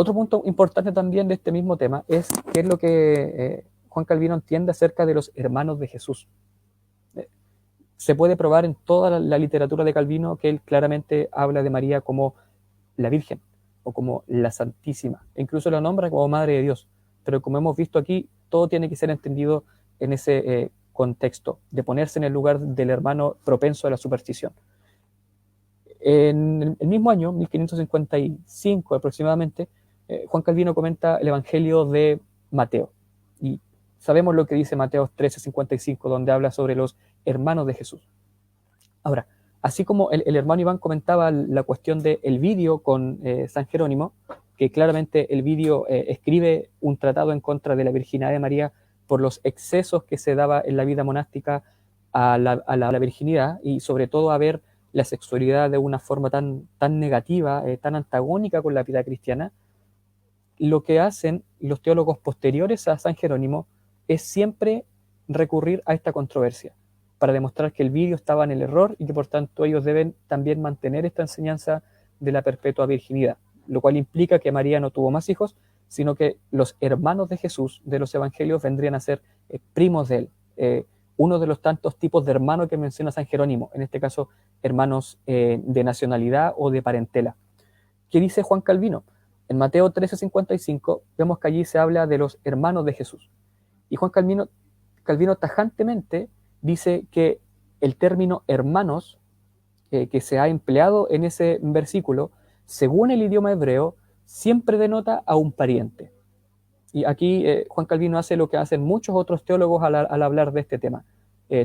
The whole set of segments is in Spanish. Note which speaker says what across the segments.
Speaker 1: Otro punto importante también de este mismo tema es qué es lo que Juan Calvino entiende acerca de los hermanos de Jesús. Se puede probar en toda la literatura de Calvino que él claramente habla de María como la Virgen o como la Santísima, e incluso la nombra como Madre de Dios. Pero como hemos visto aquí, todo tiene que ser entendido en ese contexto, de ponerse en el lugar del hermano propenso a la superstición. En el mismo año, 1555 aproximadamente, Juan Calvino comenta el Evangelio de Mateo. Y sabemos lo que dice Mateo 13:55, donde habla sobre los hermanos de Jesús. Ahora, así como el hermano Iván comentaba la cuestión del Vidio con San Jerónimo, que claramente el Vidio escribe un tratado en contra de la virginidad de María por los excesos que se daba en la vida monástica a la virginidad, y sobre todo a ver la sexualidad de una forma tan negativa, tan antagónica con la vida cristiana. Lo que hacen los teólogos posteriores a San Jerónimo es siempre recurrir a esta controversia para demostrar que el Vidio estaba en el error y que por tanto ellos deben también mantener esta enseñanza de la perpetua virginidad, lo cual implica que María no tuvo más hijos, sino que los hermanos de Jesús de los evangelios vendrían a ser primos de él, uno de los tantos tipos de hermanos que menciona San Jerónimo, en este caso hermanos de nacionalidad o de parentela. ¿Qué dice Juan Calvino? En Mateo 13:55 vemos que allí se habla de los hermanos de Jesús. Y Juan Calvino tajantemente dice que el término hermanos que se ha empleado en ese versículo, según el idioma hebreo, siempre denota a un pariente. Y aquí Juan Calvino hace lo que hacen muchos otros teólogos al hablar de este tema.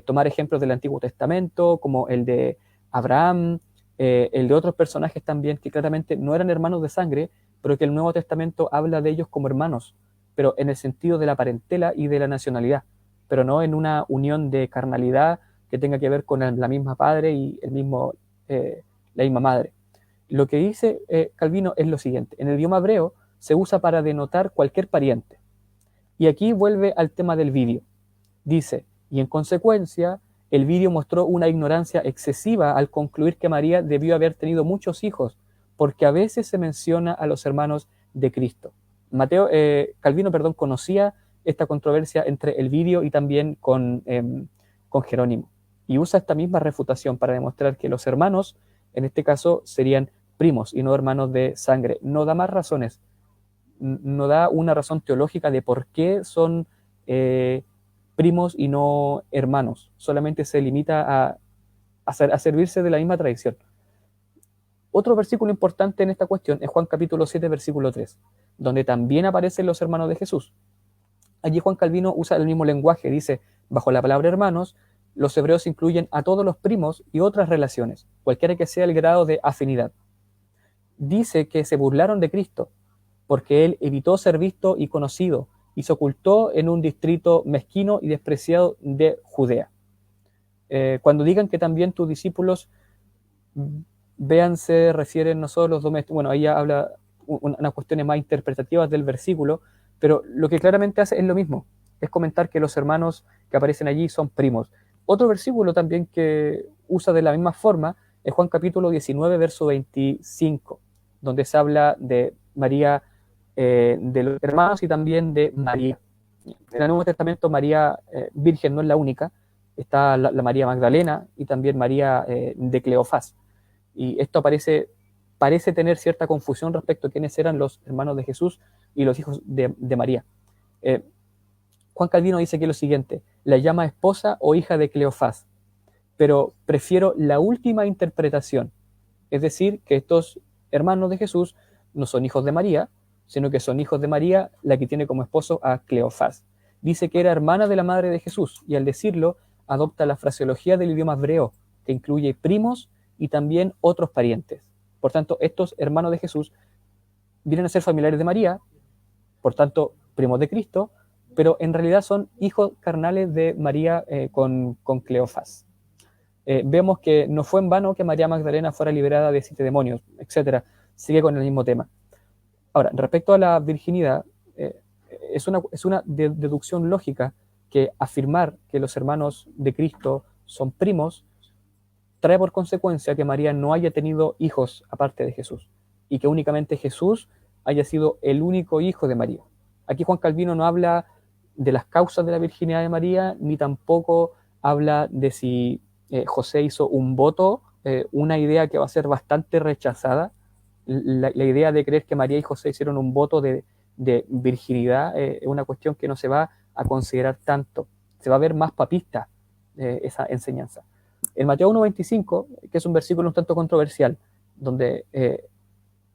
Speaker 1: Tomar ejemplos del Antiguo Testamento, como el de Abraham, el de otros personajes también que claramente no eran hermanos de sangre, pero que el Nuevo Testamento habla de ellos como hermanos, pero en el sentido de la parentela y de la nacionalidad, pero no en una unión de carnalidad que tenga que ver con la misma padre y la misma madre. Lo que dice Calvino es lo siguiente: en el idioma hebreo se usa para denotar cualquier pariente. Y aquí vuelve al tema del Vidio. Dice, y en consecuencia, el Vidio mostró una ignorancia excesiva al concluir que María debió haber tenido muchos hijos, porque a veces se menciona a los hermanos de Cristo. Calvino conocía esta controversia entre el Vidio y también con Jerónimo, y usa esta misma refutación para demostrar que los hermanos, en este caso, serían primos y no hermanos de sangre. No da más razones, no da una razón teológica de por qué son primos y no hermanos, solamente se limita a servirse de la misma tradición. Otro versículo importante en esta cuestión es Juan capítulo 7, versículo 3, donde también aparecen los hermanos de Jesús. Allí Juan Calvino usa el mismo lenguaje, dice, bajo la palabra hermanos, los hebreos incluyen a todos los primos y otras relaciones, cualquiera que sea el grado de afinidad. Dice que se burlaron de Cristo, porque él evitó ser visto y conocido, y se ocultó en un distrito mezquino y despreciado de Judea. Cuando digan que también tus discípulos se refieren no solo los domésticos, bueno, ahí ya habla unas cuestiones más interpretativas del versículo, pero lo que claramente hace es lo mismo, es comentar que los hermanos que aparecen allí son primos. Otro versículo también que usa de la misma forma es Juan capítulo 19, verso 25, donde se habla de María, de los hermanos y también de María. En el Nuevo Testamento María Virgen no es la única, está la María Magdalena y también María de Cleofás. Y esto parece tener cierta confusión respecto a quiénes eran los hermanos de Jesús y los hijos de María. Juan Calvino dice que lo siguiente: la llama esposa o hija de Cleofás, pero prefiero la última interpretación, es decir, que estos hermanos de Jesús no son hijos de María, sino que son hijos de María, la que tiene como esposo a Cleofás. Dice que era hermana de la madre de Jesús, y al decirlo adopta la fraseología del idioma hebreo, que incluye primos y también otros parientes. Por tanto, estos hermanos de Jesús vienen a ser familiares de María, por tanto, primos de Cristo, pero en realidad son hijos carnales de María con Cleofás. Vemos que no fue en vano que María Magdalena fuera liberada de 7 demonios, etc. Sigue con el mismo tema. Ahora, respecto a la virginidad, es una deducción lógica que afirmar que los hermanos de Cristo son primos trae por consecuencia que María no haya tenido hijos aparte de Jesús, y que únicamente Jesús haya sido el único hijo de María. Aquí Juan Calvino no habla de las causas de la virginidad de María, ni tampoco habla de si José hizo un voto, una idea que va a ser bastante rechazada. La idea de creer que María y José hicieron un voto de virginidad es una cuestión que no se va a considerar tanto. Se va a ver más papista esa enseñanza. En Mateo 1.25, que es un versículo un tanto controversial, donde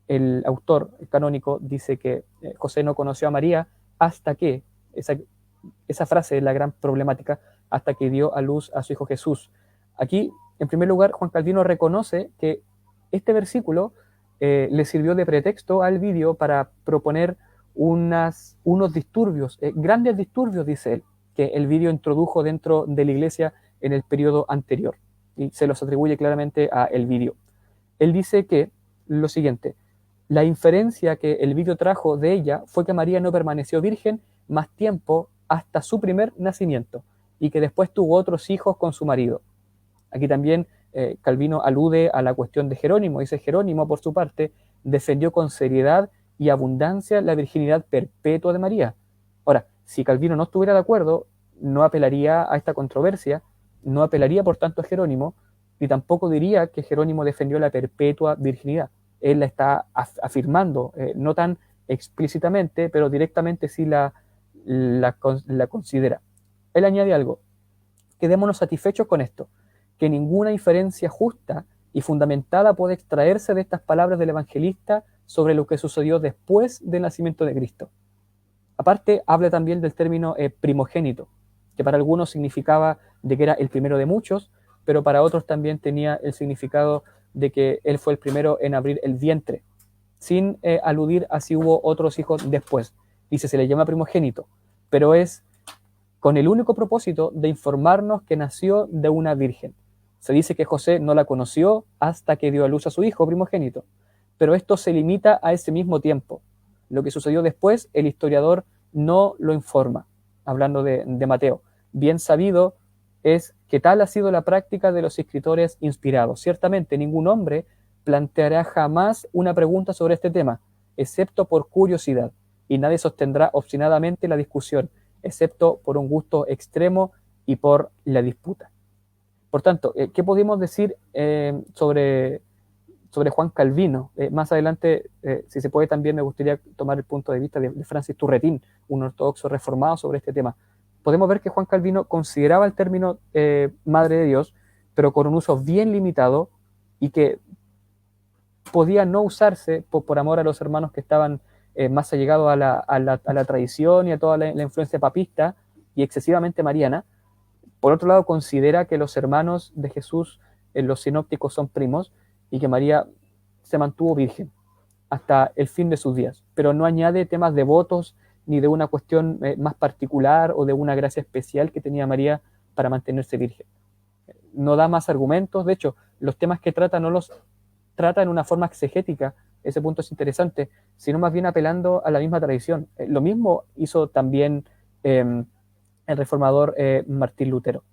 Speaker 1: el autor canónico dice que José no conoció a María hasta que, esa frase es la gran problemática, hasta que dio a luz a su hijo Jesús. Aquí, en primer lugar, Juan Calvino reconoce que este versículo le sirvió de pretexto al vídeo para proponer unos disturbios, grandes disturbios, dice él, que el vídeo introdujo dentro de la iglesia en el periodo anterior, y se los atribuye claramente a el vídeo. Él dice que lo siguiente: la inferencia que el vídeo trajo de ella fue que María no permaneció virgen más tiempo hasta su primer nacimiento y que después tuvo otros hijos con su marido. Aquí también Calvino alude a la cuestión de Jerónimo. Dice: Jerónimo, por su parte, defendió con seriedad y abundancia la virginidad perpetua de María. Ahora, si Calvino no estuviera de acuerdo, no apelaría a esta controversia, no apelaría por tanto a Jerónimo, ni tampoco diría que Jerónimo defendió la perpetua virginidad. Él la está afirmando, no tan explícitamente, pero directamente sí la considera. Él añade algo: quedémonos satisfechos con esto, que ninguna inferencia justa y fundamentada puede extraerse de estas palabras del evangelista sobre lo que sucedió después del nacimiento de Cristo. Aparte, habla también del término primogénito, que para algunos significaba de que era el primero de muchos, pero para otros también tenía el significado de que él fue el primero en abrir el vientre, sin aludir a si hubo otros hijos después. Dice: se le llama primogénito, pero es con el único propósito de informarnos que nació de una virgen. Se dice que José no la conoció hasta que dio a luz a su hijo primogénito, pero esto se limita a ese mismo tiempo. Lo que sucedió después, el historiador no lo informa, hablando de Mateo. Bien sabido es que tal ha sido la práctica de los escritores inspirados. Ciertamente ningún hombre planteará jamás una pregunta sobre este tema, excepto por curiosidad, y nadie sostendrá obstinadamente la discusión, excepto por un gusto extremo y por la disputa. Por tanto, ¿qué podemos decir sobre Juan Calvino? Más adelante, si se puede, también me gustaría tomar el punto de vista de Francis Turretín, un ortodoxo reformado sobre este tema. Podemos ver que Juan Calvino consideraba el término Madre de Dios, pero con un uso bien limitado, y que podía no usarse por amor a los hermanos que estaban más allegados a la tradición y a toda la influencia papista y excesivamente mariana. Por otro lado, considera que los hermanos de Jesús en los sinópticos son primos y que María se mantuvo virgen hasta el fin de sus días, pero no añade temas devotos ni de una cuestión más particular o de una gracia especial que tenía María para mantenerse virgen. No da más argumentos. De hecho, los temas que trata no los trata en una forma exegética, ese punto es interesante, sino más bien apelando a la misma tradición. Lo mismo hizo también el reformador Martín Lutero.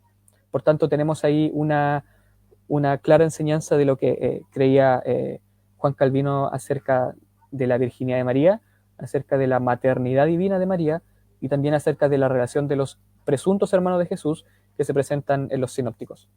Speaker 1: Por tanto, tenemos ahí una clara enseñanza de lo que creía Juan Calvino acerca de la virginidad de María, acerca de la maternidad divina de María y también acerca de la relación de los presuntos hermanos de Jesús que se presentan en los sinópticos.